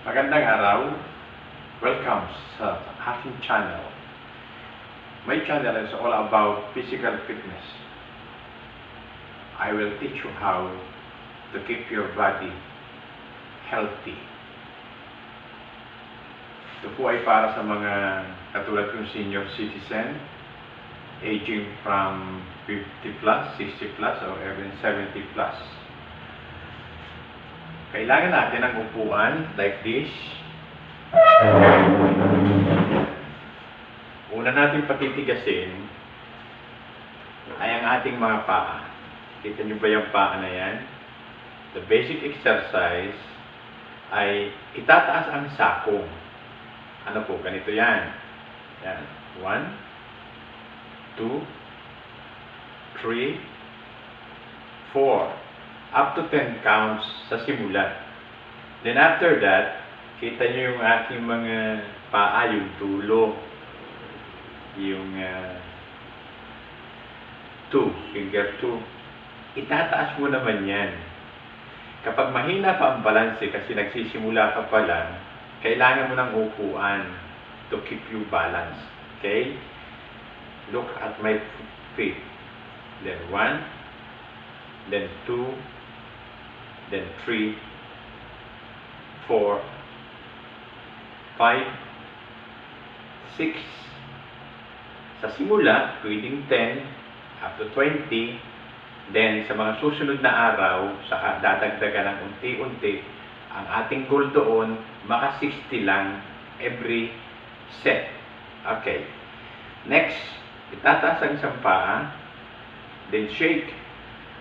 Magandang araw. Welcome sa aking channel. My channel is all about physical fitness. I will teach you how to keep your body healthy. Ito po ay para sa mga katulad kong senior citizen, aging from 50 plus, 60 plus, or even 70 plus. Kailangan natin ng upuan like this. Una natin patitigasin ay ang ating mga paa. Kita nyo ba yung paa na yan? The basic exercise ay itataas ang sakong. Ano po? Ganito yan. Yan. 1, 2, 3, 4. Up to 10 counts sa simula. Then after that, kita nyo yung aking mga paa, yung tulo, yung 2, finger 2. Itataas mo naman yan. Kapag mahina pa ang balanse kasi nagsisimula ka pa lang, kailangan mo ng upuan to keep you balanced. Okay? Look at my feet. Then 1, then 2, then 3, 4, 5, 6. Sa simula, pwedeng 10, up to 20. Then, sa mga susunod na araw, saka dadagdagan ng unti-unti. Ang ating goal doon, maka 60 lang every set. Okay. Next, itataas ang isang paa. Then, shake.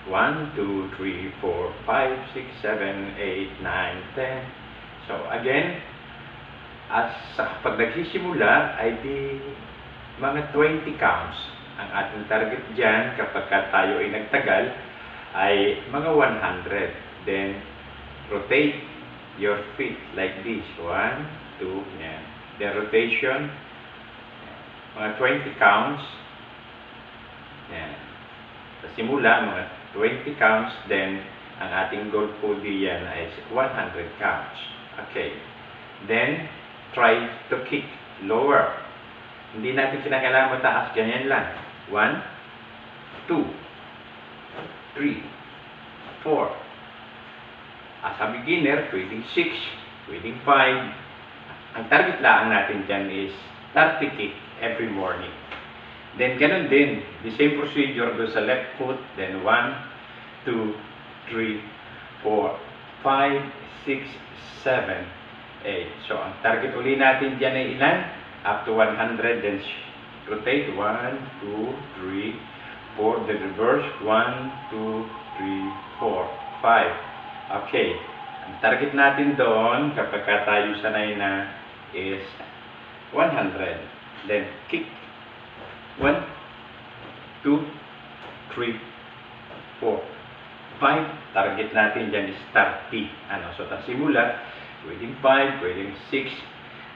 1, 2, 3, 4, 5, 6, 7, 8, 9, 10. So, again, pag nagsisimula, ay di mga 20 counts. Ang ating target dyan, kapag tayo ay nagtagal, ay mga 100. Then, rotate your feet like this. 1, 2, yan. Then, rotation, mga 20 counts. Yan. Sa simula, mga 20 counts, then ang ating goal po diyan ay 100 counts. Okay. Then, try to kick lower. Hindi natin kinakailangan mataas, ganyan lang. 1, 2, 3, 4. As a beginner, pwedeng 6, pwedeng 5. Ang target lang natin dyan is 30 kick every morning. Then, ganun din. The same procedure do sa left foot. Then, 1, 2, 3, 4, 5, 6, 7, 8. So, ang target uli natin dyan ay ilan? Up to 100. Then, rotate. 1, 2, 3, 4. Then, reverse. 1, 2, 3, 4, 5. Okay. Ang target natin doon, kapag tayo sanay na, is 100. Then, kick. 1, 2, 3, 4, 5. Target natin dyan is 30. So, simula, pwedeng 5, pwedeng 6.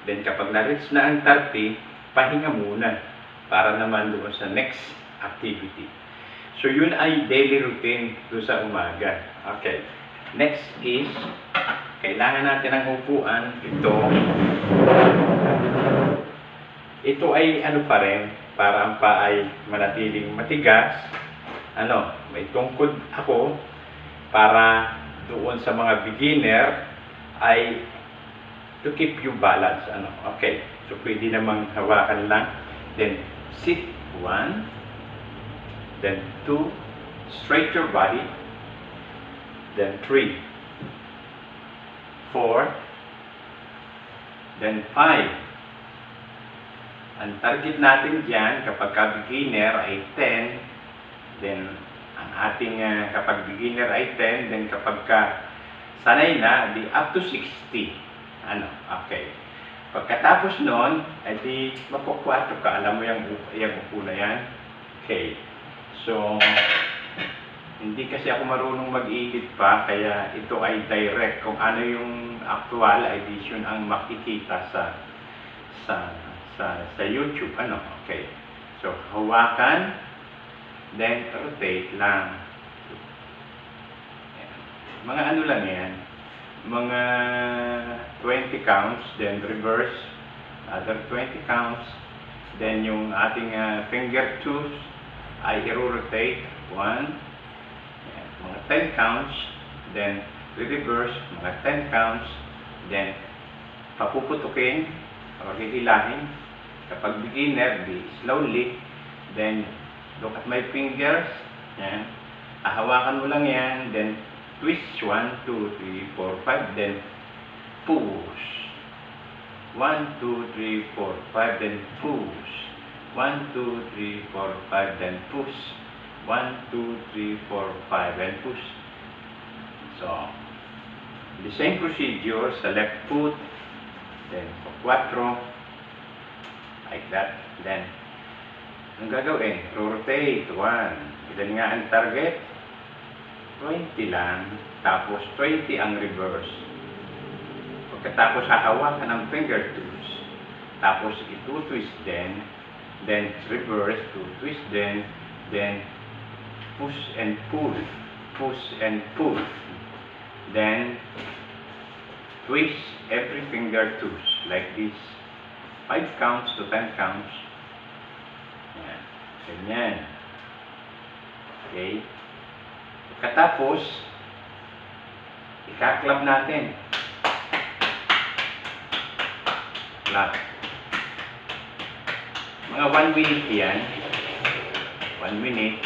Then, kapag na-reach na ang 30, pahinga muna para naman doon sa next activity. So, yun ay daily routine doon sa umaga. Okay. Next is, kailangan natin ng upuan. Ito ay pa rin, para ang paa ay manatiling matigas. May tungkod ako para doon sa mga beginner ay to keep you balance. Okay. So, pwede namang hawakan lang. Then, sit. 1. Then, 2. Straight your body. Then, 3. 4. Then, 5. Ang target natin dyan, kapag beginner ay 10, then ang ating kapag beginner ay 10, then kapag sanay na, di up to 60. Okay. Pagkatapos nun, ay di mapukwatro ka. Alam mo yung upo na yan? Okay. So, hindi kasi ako marunong mag-edit pa, kaya ito ay direct. Kung ano yung actual edition ang makikita sa YouTube. Okay. So, hawakan, then rotate lang. Mga lang yan, mga 20 counts, then reverse, another 20 counts, then yung ating finger toes ay i-rotate, 1, mga 10 counts, then reverse, mga 10 counts, then papuputukin or hihilahin. Kapag beginner, be slowly, then look at my fingers, yan, hawakan mo lang yan, then twist, 1, 2, 3, 4, 5, then push, 1, 2, 3, 4, 5, then push, 1, 2, 3, 4, 5, then push, 1, 2, 3, 4, 5, and push. So, the same procedure sa left foot, then 4, like that, then ang gagawin, rotate, 1, ilan nga ang target? 20 lang, tapos 20 ang reverse. Pagkatapos hahawakan ng finger toes, tapos ito-twist din, then reverse, to twist din, then push and pull, then twist every finger toes, like this, 5 counts to 10 counts, yan, ganyan, okay. Pagkatapos, ika-clap natin. Clap. Mga 1 minute yan. 1 minute.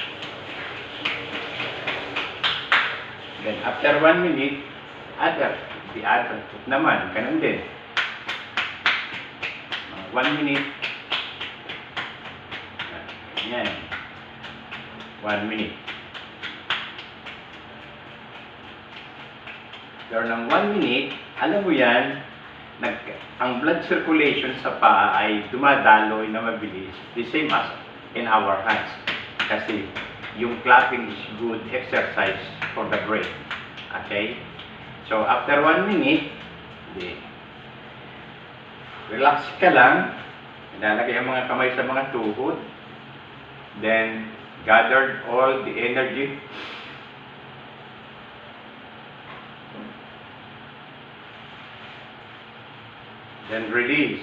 Then after 1 minute, the other foot naman, ganun din. Mga 1 minute. Yan. 1 minute. Pero ng 1 minute, alam mo yan, ang blood circulation sa paa ay dumadaloy na mabilis, the same as in our hands. Kasi yung clapping is good exercise for the brain. Okay? So, after 1 minute, relax ka lang, ilalagay ang mga kamay sa mga tuhod, then gather all the energy. Then release.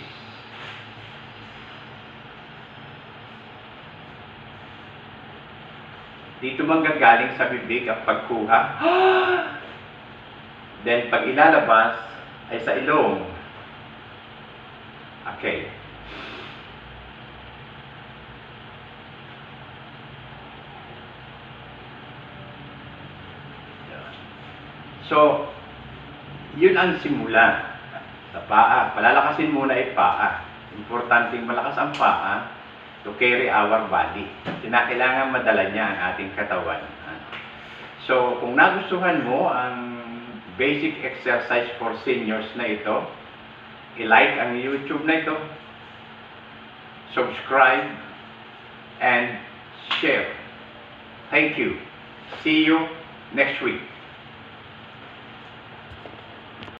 Dito manggagaling sa bibig ang pagkuha. Then pag ilalabas ay sa ilong. Okay. So, yun ang simula. Sa paa, palalakasin muna ay paa. Importanteng malakas ang paa to carry our body. Kailangan madala niya ang ating katawan. So, kung nagustuhan mo ang basic exercise for seniors na ito, i-like ang YouTube na ito, subscribe, and share. Thank you. See you next week.